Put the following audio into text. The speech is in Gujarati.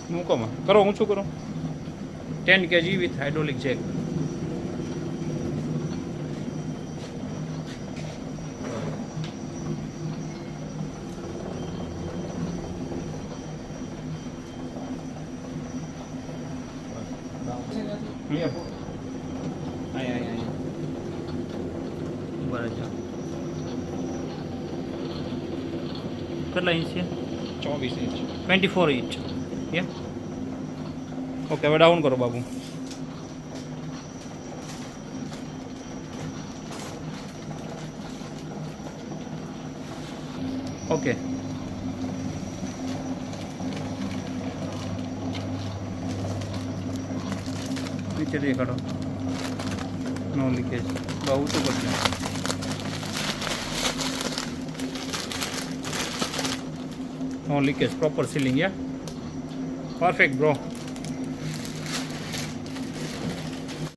મૂકોમાં કરો, ઊંચું કરો. 10 kg વિથ હાઇડ્રોલિક જેક. કેટલા ઇંચ છે? 24 ઇંચ. 24 ઇંચ. યા ઓકે, હવે ડાઉન કરો બાબુ. ઓકે, નીચે દેખાડો. નો લીકેજ. બહુ ઊંચું કરજો. નો leakage, proper sealing. Yeah, perfect bro.